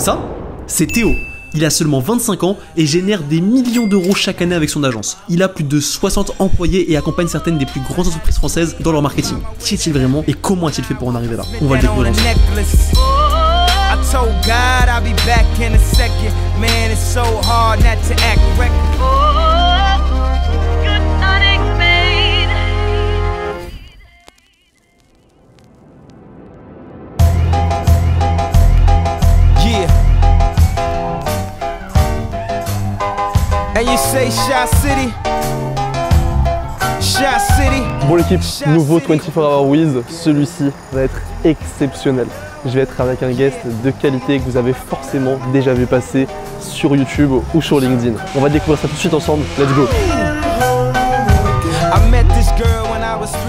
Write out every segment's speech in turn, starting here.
Ça, c'est Théo. Il a seulement 25 ans et génère des millions d'euros chaque année avec son agence. Il a plus de 60 employés et accompagne certaines des plus grandes entreprises françaises dans leur marketing. Qui est-il vraiment et comment a-t-il fait pour en arriver là? On va le découvrir ensemble. Bon l'équipe, nouveau 24 Hour Wiz, celui-ci va être exceptionnel. Je vais être avec un guest de qualité que vous avez forcément déjà vu passer sur YouTube ou sur LinkedIn. On va découvrir ça tout de suite ensemble, let's go.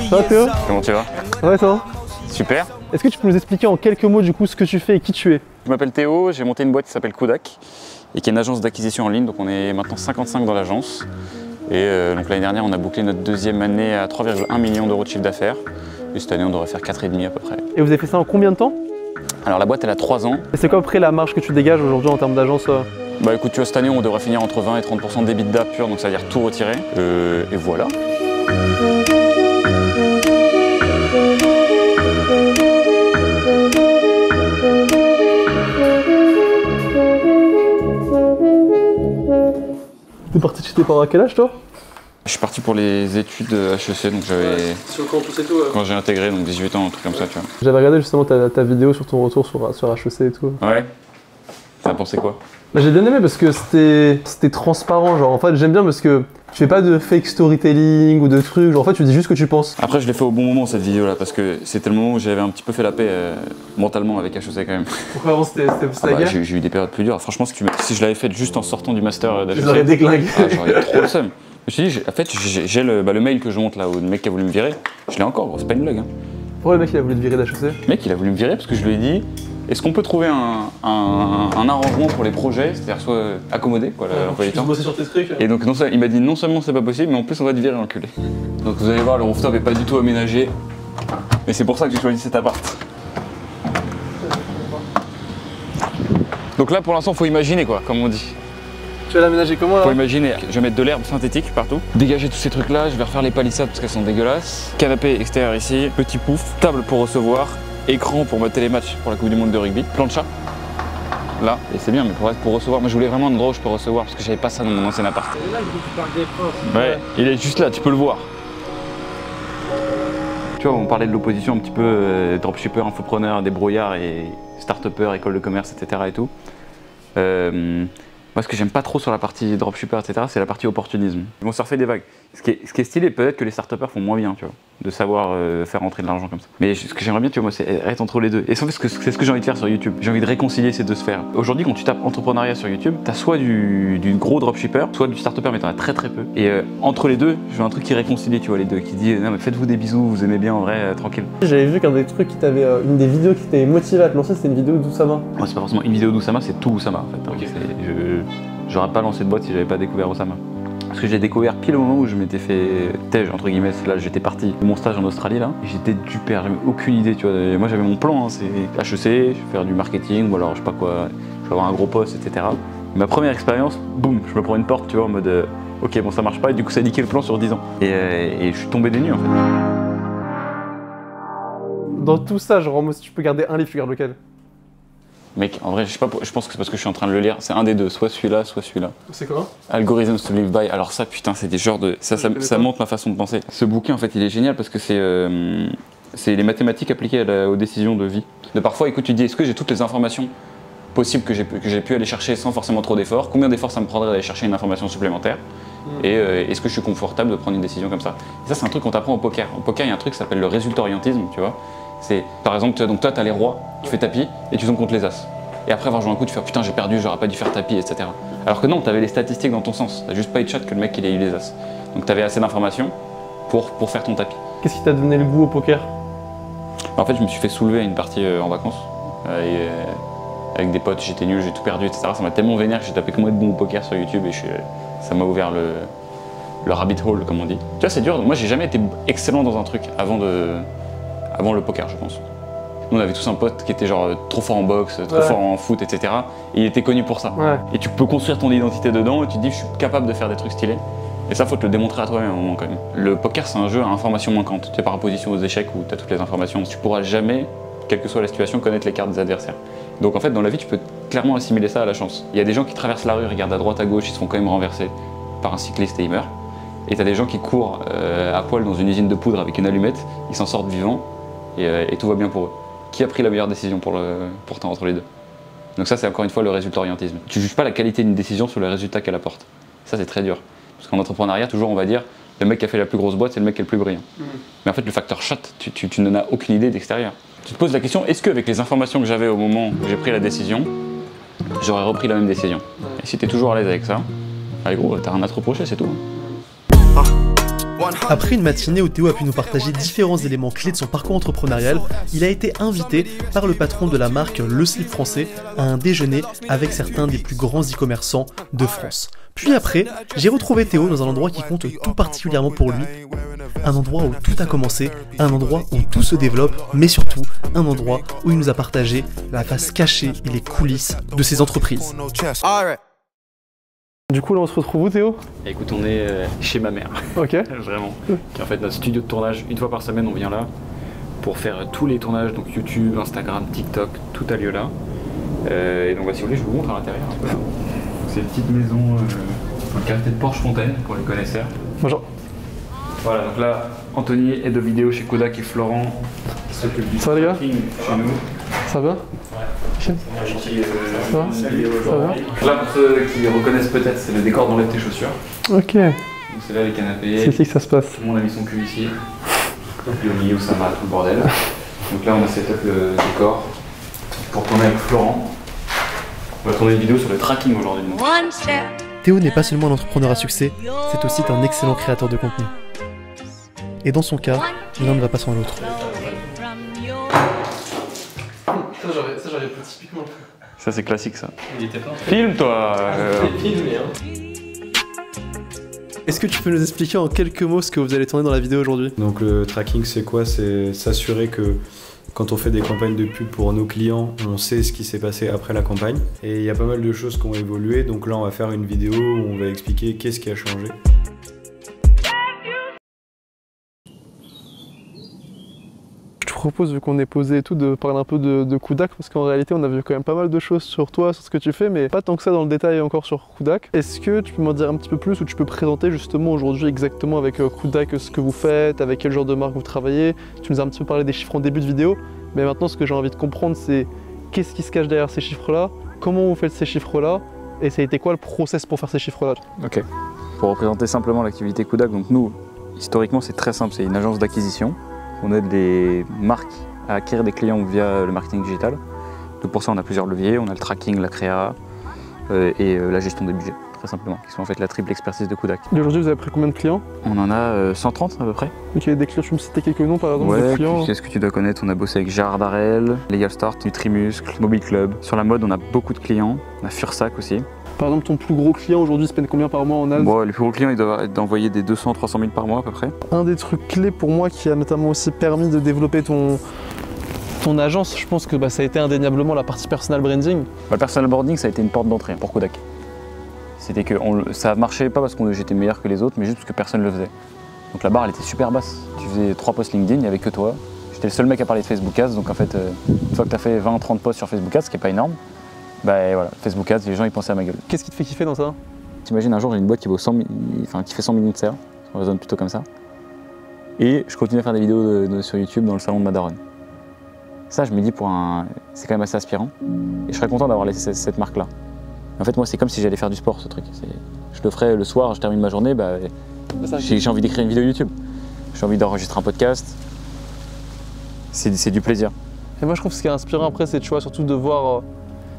Ça va Théo? Comment tu vas? Ouais toi? Super. Est-ce que tu peux nous expliquer en quelques mots du coup ce que tu fais et qui tu es? Je m'appelle Théo, j'ai monté une boîte qui s'appelle Kudak et qui est une agence d'acquisition en ligne, donc on est maintenant 55 dans l'agence. Et donc l'année dernière on a bouclé notre deuxième année à 3,1 millions d'euros de chiffre d'affaires. Et cette année on devrait faire 4,5 à peu près. Et vous avez fait ça en combien de temps? Alors la boîte elle a 3 ans. Et c'est quoi après la marge que tu dégages aujourd'hui en termes d'agence? Bah écoute, tu vois, cette année on devrait finir entre 20 et 30% d'EBITDA pur, donc ça veut dire tout retirer. Et voilà. T'es parti chez tes parents à quel âge toi? Je suis parti pour les études HEC, donc j'avais. Sur le campus et tout Quand j'ai intégré, donc 18 ans, un truc comme ça, tu vois. J'avais regardé justement ta vidéo sur ton retour sur HEC et tout. Ouais. T'as pensé quoi? Bah, j'ai bien aimé parce que c'était transparent, genre en fait j'aime bien parce que tu fais pas de fake storytelling ou de trucs, genre en fait tu dis juste ce que tu penses. Après je l'ai fait au bon moment cette vidéo là, parce que c'était le moment où j'avais un petit peu fait la paix mentalement avec HEC quand même. Pourquoi avant c'était la guerre? J'ai eu des périodes plus dures, franchement si je l'avais fait juste en sortant du master d'HEC, j'aurais déglingué. J'aurais trop le seum. Je me suis dit, en fait j'ai le mail que je monte là, où le mec qui a voulu me virer, je l'ai encore, gros, c'est pas une blague. Hein. Pourquoi le mec il a voulu te virer d'HEC? Le mec il a voulu me virer parce que je lui ai dit, est-ce qu'on peut trouver un arrangement pour les projets, c'est-à-dire soit accommoder quoi, l'emploi du temps. Bosser sur tes trucs. Et donc il m'a dit non seulement c'est pas possible, mais en plus on va te virer enculé. Donc vous allez voir, le rooftop est pas du tout aménagé. Mais c'est pour ça que j'ai choisi cet appart. Donc là pour l'instant faut imaginer quoi, comme on dit. Tu vas l'aménager comment là? Faut imaginer, je vais mettre de l'herbe synthétique partout, dégager tous ces trucs là, je vais refaire les palissades parce qu'elles sont dégueulasses. Canapé extérieur ici, petit pouf, table pour recevoir, écran pour mater les matchs pour la Coupe du Monde de rugby, plancha. Là, et c'est bien, mais pour recevoir, moi je voulais vraiment un endroit où je peux recevoir parce que j'avais pas ça dans mon ancien appart. Et là, tu parles des princes. Ouais, il est juste là, tu peux le voir. Tu vois, on parlait de l'opposition un petit peu, dropshipper, infopreneur, débrouillard et start-upper, école de commerce, etc. et tout. Moi, ce que j'aime pas trop sur la partie dropshipper, etc., c'est la partie opportunisme. Ils vont surfer des vagues. Ce qui est stylé, peut-être que les start-upers font moins bien, tu vois, de savoir faire rentrer de l'argent comme ça. Mais ce que j'aimerais bien, tu vois, moi, c'est être entre les deux. Et c'est ce que j'ai envie de faire sur YouTube. J'ai envie de réconcilier ces deux sphères. Aujourd'hui, quand tu tapes entrepreneuriat sur YouTube, t'as soit du gros dropshipper, soit du start-upper, mais t'en as très très peu. Et entre les deux, je veux un truc qui réconcilie, tu vois, les deux, qui dit non mais faites-vous des bisous, vous aimez bien en vrai, tranquille. J'avais vu qu'un des trucs qui t'avait, une des vidéos qui t'avait motivé à te lancer, c'était une vidéo d'Oussama. Moi, c'est pas forcément une vidéo d'Oussama, c'est tout Oussama en fait. Hein. Okay. J'aurais pas lancé de boîte si j'avais pas découvert Oussama. Parce que j'ai découvert pile au moment où je m'étais fait tège, entre guillemets. Là, j'étais parti de mon stage en Australie, là, et j'étais du père, j'avais aucune idée, tu vois. Et moi, j'avais mon plan, hein, c'est HEC, je vais faire du marketing, ou alors, je sais pas quoi, je vais avoir un gros poste, etc. Et ma première expérience, boum, je me prends une porte, tu vois, en mode, ok, bon, ça marche pas, et du coup, ça a niqué le plan sur 10 ans. Et je suis tombé des nues, en fait. Dans tout ça, genre, moi, si tu peux garder un livre, tu gardes lequel? Mec, en vrai, je sais pas, je pense que c'est parce que je suis en train de le lire. C'est un des deux, soit celui-là, soit celui-là. C'est quoi? Algorithms to Live By. Alors ça, putain, c'est des genres de... Ça montre ma façon de penser. Ce bouquin, en fait, il est génial parce que c'est les mathématiques appliquées aux décisions de vie. De parfois, écoute, tu dis, est-ce que j'ai toutes les informations possibles que j'ai pu aller chercher sans forcément trop d'efforts? Combien d'efforts ça me prendrait d'aller chercher une information supplémentaire? Et est-ce que je suis confortable de prendre une décision comme ça? Et ça, c'est un truc qu'on t'apprend au poker. Au poker, il y a un truc qui s'appelle le résultat-orientisme, tu vois. C'est, par exemple, toi, tu as les rois, tu fais tapis et tu tombes contre les as. Et après avoir joué un coup, tu fais putain, j'ai perdu, j'aurais pas dû faire tapis, etc. Alors que non, tu avais les statistiques dans ton sens. T'as juste pas eu de chat que le mec il ait eu les as. Donc tu avais assez d'informations pour faire ton tapis. Qu'est-ce qui t'a donné le goût au poker? En fait, je me suis fait soulever à une partie en vacances. Avec des potes, j'étais nul, j'ai tout perdu, etc. Ça m'a tellement vénère que j'ai tapé comment être bon au poker sur YouTube et ça m'a ouvert le rabbit hole, comme on dit. Tu vois, c'est dur. Moi, j'ai jamais été excellent dans un truc avant le poker, je pense. Nous, on avait tous un pote qui était genre trop fort en boxe, trop fort en foot, etc. Et il était connu pour ça. Et tu peux construire ton identité dedans et tu te dis, je suis capable de faire des trucs stylés. Et ça, faut te le démontrer à toi-même à un moment quand même. Le poker, c'est un jeu à information manquante. Tu es par opposition aux échecs où tu as toutes les informations. Tu pourras jamais, quelle que soit la situation, connaître les cartes des adversaires. Donc en fait, dans la vie, tu peux clairement assimiler ça à la chance. Il y a des gens qui traversent la rue, regardent à droite, à gauche, ils se font quand même renverser par un cycliste et ils meurent. Et tu as des gens qui courent à poil dans une usine de poudre avec une allumette, ils s'en sortent vivants et tout va bien pour eux. Qui a pris la meilleure décision pourtant entre les deux? Donc ça, c'est encore une fois le résultat-orientisme. Tu juges pas la qualité d'une décision sur le résultat qu'elle apporte. Ça, c'est très dur. Parce qu'en entrepreneuriat, toujours, on va dire, le mec qui a fait la plus grosse boîte, c'est le mec qui est le plus brillant. Mais en fait, le facteur shot, tu n'en as aucune idée d'extérieur. Tu te poses la question, est-ce qu'avec les informations que j'avais au moment où j'ai pris la décision, j'aurais repris la même décision? Et si tu es toujours à l'aise avec ça, allez gros, t'as rien à te reprocher, c'est tout. Après une matinée où Théo a pu nous partager différents éléments clés de son parcours entrepreneurial, il a été invité par le patron de la marque Le Slip Français à un déjeuner avec certains des plus grands e-commerçants de France. Puis après, j'ai retrouvé Théo dans un endroit qui compte tout particulièrement pour lui, un endroit où tout a commencé, un endroit où tout se développe, mais surtout un endroit où il nous a partagé la face cachée et les coulisses de ses entreprises. Du coup, là, on se retrouve où, Théo? Écoute, on est chez ma mère. Ok. Vraiment. Qui est en fait notre studio de tournage. Une fois par semaine, on vient là pour faire tous les tournages, donc YouTube, Instagram, TikTok, tout a lieu là. Et donc, si vous voulez, je vous montre à l'intérieur un peu là. C'est une petite maison dans le quartier de Porche-Fontaine pour les connaisseurs. Bonjour. Voilà, donc là, Anthony est de vidéo chez Kodak et Florent qui s'occupe du tracking chez nous. Ça va? Ça va? Là, pour ceux qui reconnaissent peut-être, c'est le décor d'enlève tes chaussures. Ok. Donc c'est là les canapés. C'est ici que ça se passe. Tout le monde a mis son cul ici. Puis au milieu, ça va tout le bordel. Donc là, on a setup le décor pour tourner avec Florent. On va tourner une vidéo sur le tracking aujourd'hui. Théo n'est pas seulement un entrepreneur à succès, c'est aussi un excellent créateur de contenu. Et dans son cas, l'un ne va pas sans l'autre. Ça, j'aurais pu typiquement. Ça, c'est classique, ça. Il était pas Filme-toi Est-ce que tu peux nous expliquer en quelques mots ce que vous allez tourner dans la vidéo aujourd'hui? Donc le tracking, c'est quoi? C'est s'assurer que quand on fait des campagnes de pub pour nos clients, on sait ce qui s'est passé après la campagne. Et il y a pas mal de choses qui ont évolué, donc là on va faire une vidéo où on va expliquer qu'est-ce qui a changé. Je propose, vu qu'on est posé et tout, de parler un peu de Kodak, parce qu'en réalité on a vu quand même pas mal de choses sur toi, sur ce que tu fais, mais pas tant que ça dans le détail encore sur Kodak. Est-ce que tu peux m'en dire un petit peu plus, ou tu peux présenter justement aujourd'hui exactement avec Kodak ce que vous faites, avec quel genre de marque vous travaillez? Tu nous as un petit peu parlé des chiffres en début de vidéo, mais maintenant ce que j'ai envie de comprendre, c'est qu'est-ce qui se cache derrière ces chiffres-là, comment vous faites ces chiffres-là, et ça a été quoi le process pour faire ces chiffres-là? Ok. Pour représenter simplement l'activité Kodak, donc nous, historiquement c'est très simple, c'est une agence d'acquisition. On aide les marques à acquérir des clients via le marketing digital. Donc pour ça, on a plusieurs leviers. On a le tracking, la créa et la gestion des budgets, très simplement, qui sont en fait la triple expertise de Kodak. Et aujourd'hui, vous avez pris combien de clients? On en a 130 à peu près. Ok, des clients, tu me citais quelques noms par exemple de clients? Qu'est-ce que tu dois connaître? On a bossé avec Gérard Darrel, Legal Start, Nutrimuscle, Mobile Club. Sur la mode, on a beaucoup de clients. On a Fursac aussi. Par exemple, ton plus gros client aujourd'hui spend combien par mois en ads? Bon, les plus gros clients, ils doivent envoyer des 200-300 000 par mois à peu près. Un des trucs clés pour moi qui a notamment aussi permis de développer ton agence, je pense que ça a été indéniablement la partie personal branding. Le personal branding, ça a été une porte d'entrée pour Kodak. C'était que ça marchait pas parce que j'étais meilleur que les autres, mais juste parce que personne ne le faisait. Donc la barre, elle était super basse. Tu faisais 3 posts LinkedIn, il n'y avait que toi. J'étais le seul mec à parler de Facebook Ads, donc en fait, une fois que tu as fait 20-30 posts sur Facebook Ads, ce qui n'est pas énorme, bah voilà, Facebook Ads, les gens ils pensaient à ma gueule. Qu'est-ce qui te fait kiffer dans ça? T'imagines un jour j'ai une boîte qui vaut 100 000, qui fait 100 millions de CA, on raisonne plutôt comme ça, et je continue à faire des vidéos sur YouTube dans le salon de ma daronne. Ça je me dis c'est quand même assez aspirant, et je serais content d'avoir cette marque-là. En fait moi c'est comme si j'allais faire du sport ce truc. Je le ferais le soir, je termine ma journée, j'ai envie d'écrire une vidéo YouTube, j'ai envie d'enregistrer un podcast, c'est du plaisir. Et moi je trouve que ce qui est inspirant après c'est surtout de voir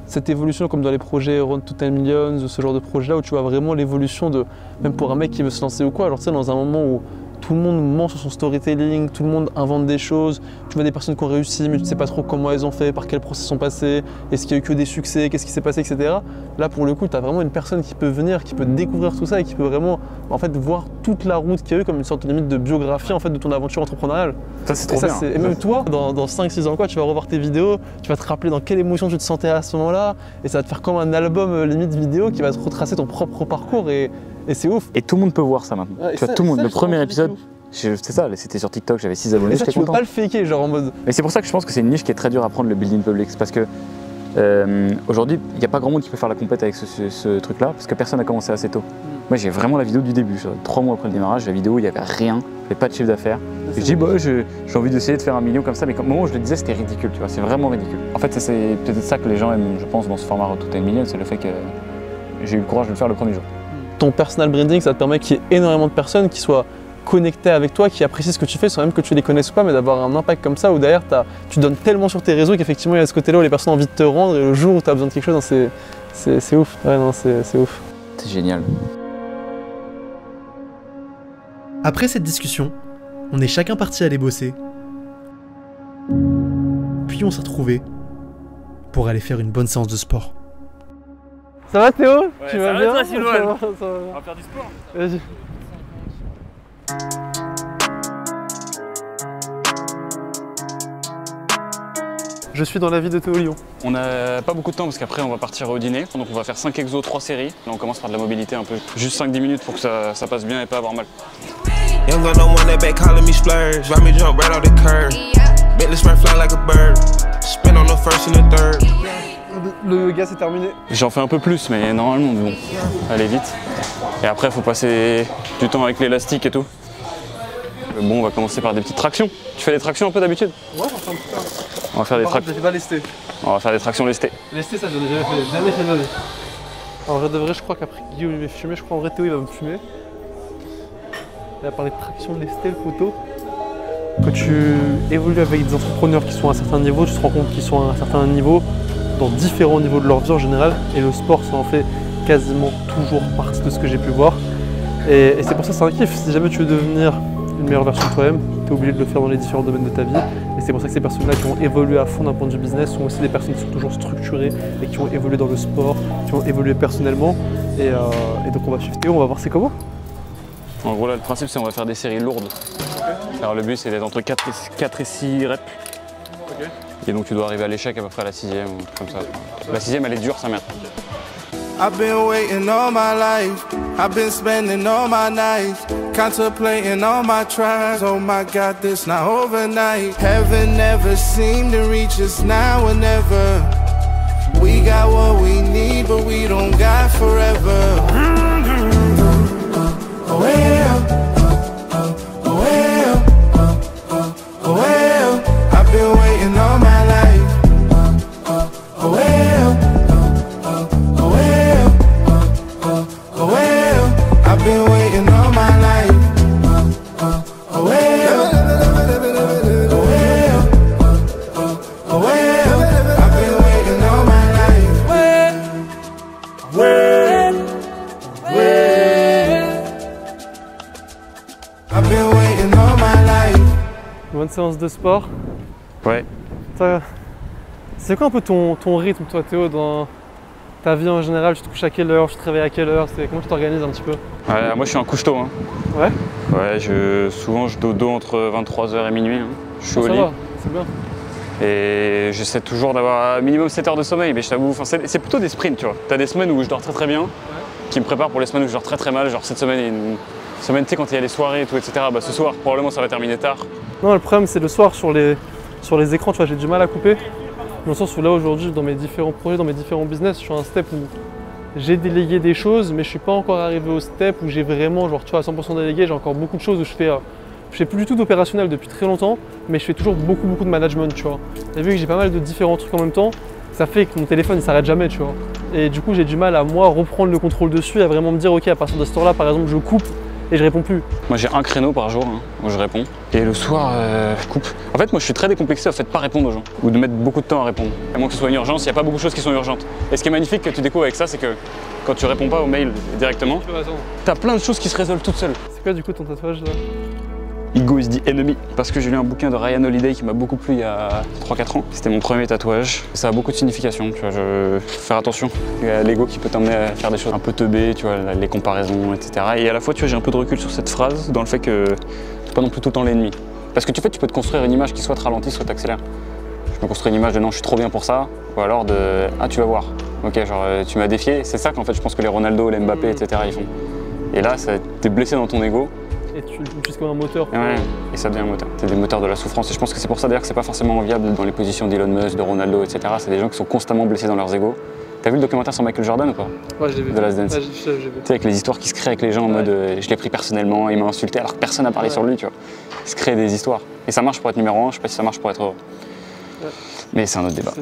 cette évolution comme dans les projets Road to 10 Millions, ce genre de projet là où tu vois vraiment l'évolution de, même pour un mec qui veut se lancer ou quoi, alors tu sais dans un moment où tout le monde ment sur son storytelling, tout le monde invente des choses. Tu vois des personnes qui ont réussi, mais tu ne sais pas trop comment elles ont fait, par quel process sont passées, est-ce qu'il y a eu que des succès, qu'est-ce qui s'est passé, etc. Là, pour le coup, tu as vraiment une personne qui peut venir, qui peut découvrir tout ça et qui peut vraiment en fait, voir toute la route qu'il y a eu comme une sorte de limite de biographie en fait, de ton aventure entrepreneuriale. Ça, c'est trop bien. Et même toi, dans 5-6 ans, quoi, tu vas revoir tes vidéos, tu vas te rappeler dans quelle émotion tu te sentais à ce moment-là, et ça va te faire comme un album limite vidéo qui va te retracer ton propre parcours, et c'est ouf. Et tout le monde peut voir ça maintenant. Tu vois, tout le monde, le premier épisode, c'est ça, c'était sur TikTok, j'avais 6 abonnés, j'étais content. Tu peux pas le faker, genre en mode... Mais c'est pour ça que je pense que c'est une niche qui est très dure à prendre, le building public, parce que aujourd'hui, il n'y a pas grand monde qui peut faire la compète avec ce truc-là, parce que personne n'a commencé assez tôt. Moi, j'ai vraiment la vidéo du début, 3 mois après le démarrage, la vidéo, il n'y avait rien, il n'y avait pas de chiffre d'affaires. Je dis, bah, j'ai envie d'essayer de faire 1 million comme ça, mais au moment où je le disais, c'était ridicule, tu vois, c'est vraiment ridicule. En fait, c'est peut-être ça que les gens aiment, je pense, dans ce format Road to 10 Million, c'est le fait que j'ai eu le courage de le faire le premier jour. Ton personal branding, ça te permet qu'il y ait énormément de personnes qui soient connectées avec toi, qui apprécient ce que tu fais, sans même que tu les connaisses ou pas, mais d'avoir un impact comme ça, où derrière, tu donnes tellement sur tes réseaux qu'effectivement, il y a ce côté-là où les personnes ont envie de te rendre, et le jour où tu as besoin de quelque chose, c'est ouf. Ouais, non, c'est ouf. C'est génial. Après cette discussion, on est chacun parti aller bosser. Puis on s'est retrouvés pour aller faire une bonne séance de sport. Ça va Théo? Ouais, tu vas bien? toi, Sylvain. Ça va. On va faire du sport. Vas-y. Je suis dans la vie de Théo Lyon. On n'a pas beaucoup de temps parce qu'après on va partir au dîner, donc on va faire 5 exos, 3 séries. Là on commence par de la mobilité un peu, juste 5-10 minutes pour que ça passe bien et pas avoir mal. Young gun on one that back calling me splurge. Ride me jump right off the curb. Bentley smart fly like a bird. Spin on the first and the third. Le yoga c'est terminé. J'en fais un peu plus mais normalement bon, allez vite. Et après il faut passer du temps avec l'élastique et tout. Bon on va commencer par des petites tractions. Tu fais des tractions un peu d'habitude? Ouais, on fait un petit peu. On va faire des tractions. Je vais pas lester. On va faire des tractions lestées. Lester ça j'en ai jamais fait de ma vie. En vrai de vrai je crois qu'après Guillaume il va fumer, je crois en vrai Théo il va me fumer. Il va parler de traction lestée le poteau. Quand tu évolues avec des entrepreneurs qui sont à un certain niveau, tu te rends compte qu'ils sont à un certain niveau, dans différents niveaux de leur vie en général, et le sport ça en fait quasiment toujours partie de ce que j'ai pu voir. Et c'est pour ça que c'est un kiff, si jamais tu veux devenir une meilleure version de toi-même, tu es obligé de le faire dans les différents domaines de ta vie. Et c'est pour ça que ces personnes-là qui ont évolué à fond d'un point de vue business sont aussi des personnes qui sont toujours structurées et qui ont évolué dans le sport, qui ont évolué personnellement. Et donc on va suivre Théo, on va voir c'est comment. En gros là le principe c'est qu'on va faire des séries lourdes. Alors le but c'est d'être entre 4 et 6 reps. Okay. Et donc tu dois arriver à l'échec à peu près à la 6e ou comme ça. La 6e elle est dure sa mère. I've been waiting all my life. I've been spending all my nights, contemplating all my tries. Oh my God, this not overnight. Heaven never seemed to reach us now or never. We got what we need, but we don't got forever. Oh well, oh well, oh well. I've been waiting all my life. Oh well. I've been waiting all my life. Oh well, oh well, oh well. I've been waiting all my life. I've been waiting all my life. Bonne séance de sport. Ouais. C'est quoi un peu ton rythme toi Théo dans ta vie en général? Tu te couches à quelle heure? Tu te réveilles à quelle heure? Comment tu t'organises un petit peu? Ouais, moi je suis un couche-tôt. Hein. Ouais? Ouais, souvent je dodo entre 23h et minuit. Hein. Je suis au lit. C'est bien. Et j'essaie toujours d'avoir un minimum 7 heures de sommeil, mais je t'avoue, c'est plutôt des sprints, tu vois. T'as des semaines où je dors très très bien, qui me préparent pour les semaines où je dors très très mal, genre cette semaine, une semaine, tu sais, quand il y a les soirées et tout, etc. Bah ce soir, probablement ça va terminer tard. Non, le problème c'est le soir sur les écrans, tu vois, j'ai du mal à couper. Dans le sens où là aujourd'hui, dans mes différents projets, dans mes différents business, je suis à un step où j'ai délégué des choses, mais je suis pas encore arrivé au step où j'ai vraiment, genre tu vois, à 100% délégué. J'ai encore beaucoup de choses où je fais plus du tout d'opérationnel depuis très longtemps, mais je fais toujours beaucoup de management, tu vois. Et vu que j'ai pas mal de différents trucs en même temps, ça fait que mon téléphone il s'arrête jamais, tu vois. Et du coup, j'ai du mal à moi reprendre le contrôle dessus, à vraiment me dire ok, à partir de ce temps-là, par exemple, je coupe et je réponds plus. Moi j'ai un créneau par jour où je réponds et le soir je coupe. En fait moi je suis très décomplexé au fait de pas répondre aux gens ou de mettre beaucoup de temps à répondre. À moins que ce soit une urgence, il n'y a pas beaucoup de choses qui sont urgentes. Et ce qui est magnifique que tu découvres avec ça, c'est que quand tu réponds pas aux mails directement, tu as plein de choses qui se résolvent toutes seules. C'est quoi du coup ton tatouage là? Ego is the enemy. Parce que j'ai lu un bouquin de Ryan Holiday qui m'a beaucoup plu il y a 3-4 ans. C'était mon premier tatouage. Ça a beaucoup de signification, tu vois, faire attention. Il y a l'ego qui peut t'emmener à faire des choses un peu teubées, tu vois, les comparaisons, etc. Et à la fois, tu vois, j'ai un peu de recul sur cette phrase, dans le fait que t'es pas non plus tout le temps l'ennemi. Parce que tu peux te construire une image qui soit te ralentit, soit t'accélère. Je me construis une image de non, je suis trop bien pour ça, ou alors de ah, tu vas voir. Ok, genre tu m'as défié. C'est ça qu'en fait, je pense que les Ronaldo, les Mbappé, etc. ils font. Et là, t'es blessé dans ton ego. Et tu l'utilises comme un moteur. Ouais, et ça devient un moteur. C'est des moteurs de la souffrance. Et je pense que c'est pour ça d'ailleurs que c'est pas forcément viable dans les positions d'Elon Musk, de Ronaldo, etc. C'est des gens qui sont constamment blessés dans leurs égos. T'as vu le documentaire sur Michael Jordan ou pas? Ouais, j'ai vu. De Last Dance. Ouais, j'ai vu. Tu sais, avec les histoires qui se créent avec les gens en mode je l'ai pris personnellement, il m'a insulté alors que personne n'a parlé sur lui, tu vois. Il se crée des histoires. Et ça marche pour être numéro 1, je sais pas si ça marche pour être heureux. Ouais. Mais c'est un autre débat.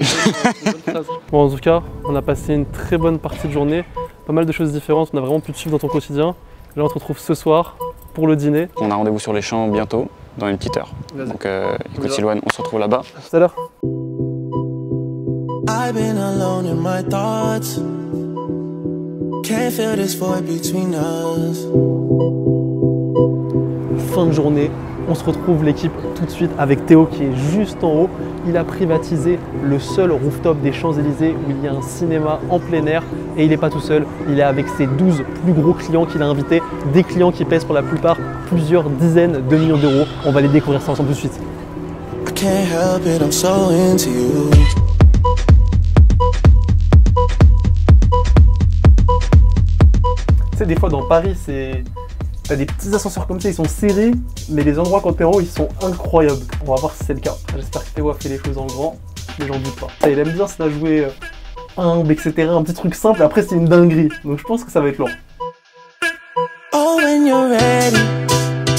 Bon, en tout cas, on a passé une très bonne partie de journée. Pas mal de choses différentes, on a vraiment pu te suivre dans ton quotidien. Là, on se retrouve ce soir pour le dîner. On a rendez-vous sur les champs bientôt, dans une petite heure. Donc écoute Silouane, on se retrouve là-bas. À tout à l'heure. I've been alone in my thoughts. Can't feel this void between us. Fin de journée, on se retrouve l'équipe tout de suite avec Théo qui est juste en haut. Il a privatisé le seul rooftop des Champs-Élysées où il y a un cinéma en plein air et il n'est pas tout seul. Il est avec ses 12 plus gros clients qu'il a invités, des clients qui pèsent pour la plupart plusieurs dizaines de millions d'euros. On va les découvrir ça ensemble tout de suite. I can't help it, I'm so into you. Tu sais, des fois dans Paris, t'as des petits ascenseurs comme ça, ils sont serrés, mais les endroits quand t'es en haut, ils sont incroyables. On va voir si c'est le cas. J'espère que Théo a fait les choses en grand, mais j'en doute pas. Il aime bien ça jouer humble, etc. Un petit truc simple, après c'est une dinguerie. Donc je pense que ça va être long. Oh, when you're ready,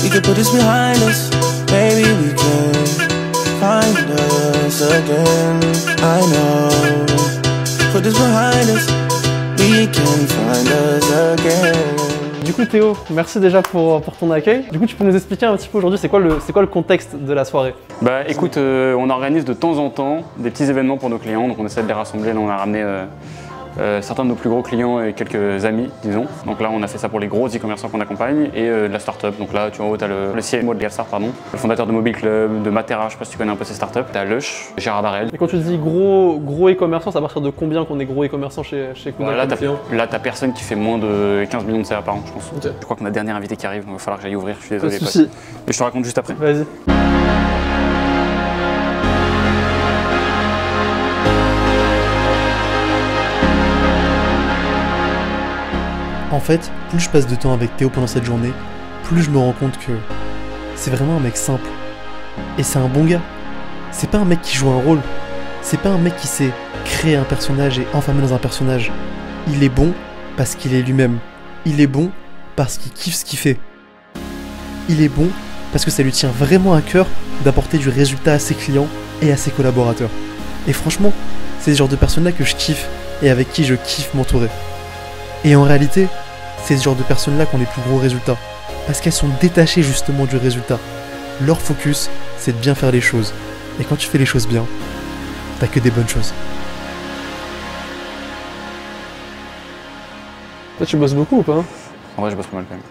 we can put this behind us. Maybe we can find us again. I know, put this behind us. We can find us again. Du coup Théo, merci déjà pour ton accueil. Du coup tu peux nous expliquer un petit peu aujourd'hui c'est quoi le contexte de la soirée? Bah écoute, on organise de temps en temps des petits événements pour nos clients, donc on essaie de les rassembler. Là on a ramené certains de nos plus gros clients et quelques amis, disons. Donc là on a fait ça pour les gros e-commerçants qu'on accompagne et de la start-up. Donc là tu vois, t'as le CMO de Galstar, pardon, le fondateur de Mobile Club, de Matera, je sais pas si tu connais un peu ces startups. T'as Lush, Gérard Darel. Et quand tu dis gros e-commerçants, c'est à partir de combien qu'on est gros e-commerçants chez Kuda? Là t'as personne qui fait moins de 15 millions de CA par an, je pense. Okay. Je crois qu'on a dernier invité qui arrive, donc il va falloir que j'aille ouvrir, je suis désolé. Pas de soucis. Mais je te raconte juste après. Vas-y. En fait, plus je passe de temps avec Théo pendant cette journée, plus je me rends compte que c'est vraiment un mec simple. Et c'est un bon gars. C'est pas un mec qui joue un rôle. C'est pas un mec qui sait créer un personnage et enfermer dans un personnage. Il est bon parce qu'il est lui-même. Il est bon parce qu'il kiffe ce qu'il fait. Il est bon parce que ça lui tient vraiment à cœur d'apporter du résultat à ses clients et à ses collaborateurs. Et franchement, c'est ce genre de personnes-là que je kiffe et avec qui je kiffe m'entourer. Et en réalité, c'est ce genre de personnes-là qui ont les plus gros résultats. Parce qu'elles sont détachées justement du résultat. Leur focus, c'est de bien faire les choses. Et quand tu fais les choses bien, t'as que des bonnes choses. Toi tu bosses beaucoup ou pas? En vrai je bosse pas mal quand même.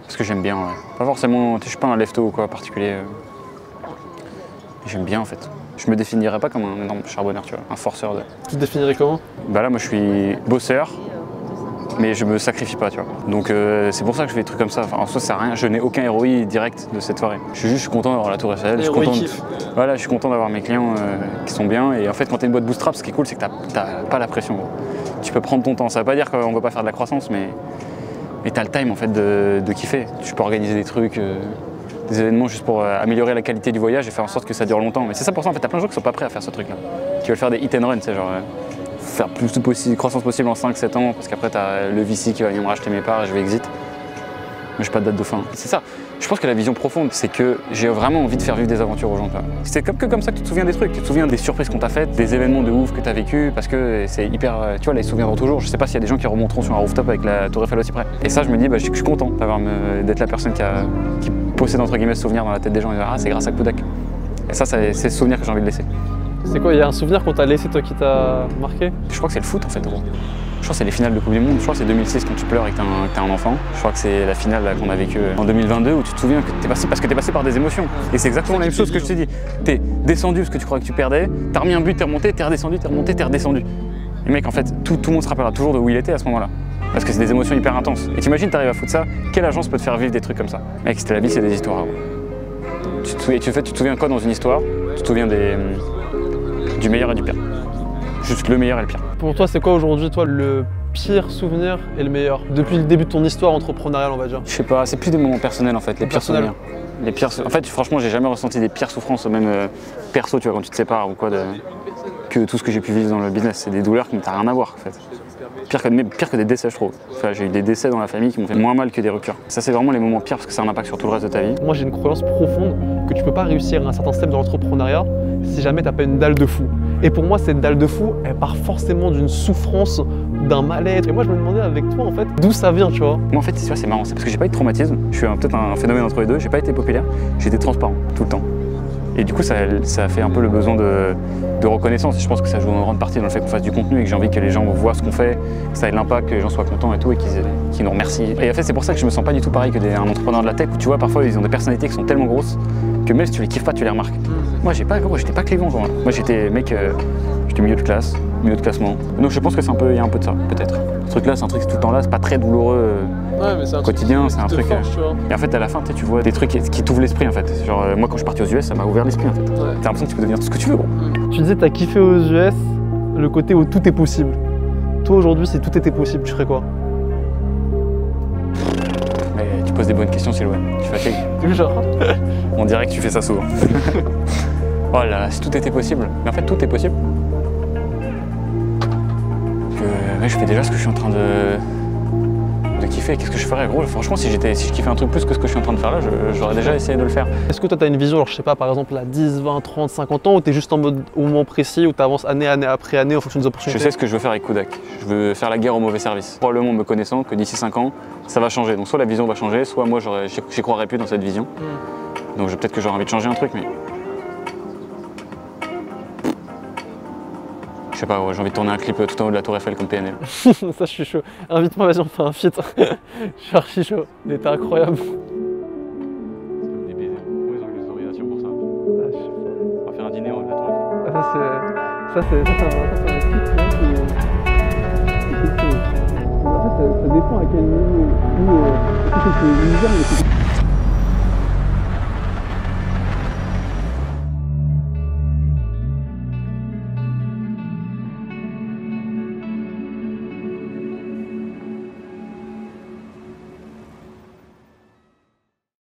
Parce que j'aime bien, ouais. Pas forcément, je suis pas un lefto ou quoi particulier. J'aime bien en fait. Je me définirais pas comme un énorme charbonneur, tu vois, un forceur de... Tu te définirais comment? Bah là moi je suis bosseur, mais je me sacrifie pas, tu vois. Donc c'est pour ça que je fais des trucs comme ça. Enfin, en soi, ça sert à rien. Je n'ai aucun ROI direct de cette soirée. Je suis content d'avoir la Tour Eiffel. Voilà, je suis content d'avoir mes clients qui sont bien. Et en fait, quand tu es une boîte bootstrap, ce qui est cool, c'est que t'as pas la pression. Gros. Tu peux prendre ton temps. Ça veut pas dire qu'on va pas faire de la croissance, mais tu as le time en fait de kiffer. Tu peux organiser des trucs, des événements juste pour améliorer la qualité du voyage et faire en sorte que ça dure longtemps. Mais c'est ça pour ça, en fait, t'as plein de gens qui sont pas prêts à faire ce truc-là. Qui veulent faire des hit and run, tu sais, genre. Faire plus de croissance possible en 5-7 ans parce qu'après t'as le VC qui va venir me racheter mes parts et je vais exit. Mais j'ai pas de date de fin. C'est ça. Je pense que la vision profonde, c'est que j'ai vraiment envie de faire vivre des aventures aux gens. C'est comme ça que tu te souviens des trucs. Tu te souviens des surprises qu'on t'a faites, des événements de ouf que t'as vécu parce que c'est hyper. Tu vois, là, ils se souviendront toujours. Je sais pas s'il y a des gens qui remonteront sur un rooftop avec la Tour Eiffel aussi près. Et ça, je me dis, bah, je suis content d'être la personne qui possède entre guillemets ce souvenir dans la tête des gens et dire, ah, c'est grâce à Kudak. Et ça, c'est ce souvenir que j'ai envie de laisser. C'est quoi, il y a un souvenir qu'on t'a laissé toi qui t'a marqué? Je crois que c'est le foot en fait, gros. Je crois que c'est les finales de Coupe du Monde. Je crois que c'est 2006 quand tu pleures et que t'as un enfant. Je crois que c'est la finale qu'on a vécue en 2022 où tu te souviens que t'es passé parce que t'es passé par des émotions. Et c'est exactement la même chose que je t'ai dit. T'es descendu parce que tu croyais que tu perdais, t'as remis un but, t'es remonté, t'es redescendu, t'es remonté, t'es redescendu. Et mec, en fait, tout le monde se rappellera toujours de où il était à ce moment-là. Parce que c'est des émotions hyper intenses. Et t'imagines, t'arrives à foutre ça, quelle agence peut te faire vivre des trucs comme ça? Mec, c'était la vie, c'est des histoires. Tu te souviens quoi dans une histoire? Tu te souviens du meilleur et du pire. Juste le meilleur et le pire. Pour toi, c'est quoi aujourd'hui, toi, le pire souvenir et le meilleur? Depuis le début de ton histoire entrepreneuriale, on va dire. Je sais pas, c'est plus des moments personnels en fait, les pires Personnel. souvenirs. En fait, franchement, j'ai jamais ressenti des pires souffrances, même perso, tu vois, quand tu te sépares ou quoi, que tout ce que j'ai pu vivre dans le business. C'est des douleurs qui n'ont rien à voir en fait. Pire que des décès, je trouve. Enfin, j'ai eu des décès dans la famille qui m'ont fait moins mal que des ruptures. Ça, c'est vraiment les moments pires parce que ça a un impact sur tout le reste de ta vie. Moi, j'ai une croyance profonde que tu peux pas réussir à un certain step dans l'entrepreneuriat si jamais t'as pas une dalle de fou. Et pour moi, cette dalle de fou, elle part forcément d'une souffrance, d'un mal-être. Et moi, je me demandais avec toi, en fait, d'où ça vient, tu vois. Moi, en fait, c'est marrant, c'est parce que j'ai pas eu de traumatisme. Je suis peut-être un phénomène entre les deux. J'ai pas été populaire, j'ai été transparent tout le temps. Et du coup, ça a fait un peu le besoin de reconnaissance. Je pense que ça joue une grande partie dans le fait qu'on fasse du contenu et que j'ai envie que les gens voient ce qu'on fait, que ça ait de l'impact, que les gens soient contents et tout, et qu'ils nous remercient. Et en fait, c'est pour ça que je me sens pas du tout pareil qu'un entrepreneur de la tech où tu vois, parfois, ils ont des personnalités qui sont tellement grosses que même si tu les kiffes pas, tu les remarques. Moi, j'étais pas clivant, genre. Moi, j'étais milieu de classe, milieu de classement. Donc, je pense que il y a un peu de ça, peut-être. Ce truc-là, c'est un truc tout le temps là, c'est pas très doubleur. Ouais, mais c'est un quotidien, c'est un truc. Force, et en fait, à la fin, tu vois des trucs qui t'ouvrent l'esprit en fait. Genre, moi, quand je suis parti aux US, ça m'a ouvert l'esprit en fait. Ouais. T'as l'impression que tu peux devenir tout ce que tu veux, gros. Tu disais, t'as kiffé aux US le côté où tout est possible. Toi, aujourd'hui, si tout était possible, tu ferais quoi? Mais tu poses des bonnes questions, Sylvain. Tu fatigues. Genre. On dirait que tu fais ça souvent. Oh là là, si tout était possible. Mais en fait, tout est possible. Ouais, je fais déjà ce que je suis en train de kiffer. Qu'est-ce que je ferais, gros? Franchement, si je kiffais un truc plus que ce que je suis en train de faire là, j'aurais déjà essayé de le faire. Est-ce que toi, tu as une vision, alors, je sais pas, par exemple, à 10, 20, 30, 50 ans, ou tu es juste en mode au moment précis, où tu avances année après année en fonction des opportunités? Je sais ce que je veux faire avec Kudak. Je veux faire la guerre au mauvais service. Probablement me connaissant que d'ici 5 ans, ça va changer. Donc soit la vision va changer, soit moi, j'y croirais plus dans cette vision. Donc peut-être que j'aurais envie de changer un truc, mais... Je sais pas, ouais, j'ai envie de tourner un clip tout en haut de la Tour Eiffel comme PNL. Ça, je suis chaud. Invite-moi, vas-y, on fait un feat. Je suis archi chaud. Il était incroyable. Des baisers. Ils ont eu des autorisations pour ça. On va faire un dîner en haut de la Tour Eiffel. Ça, c'est un clip, tu vois, ça dépend à quel niveau. C'est une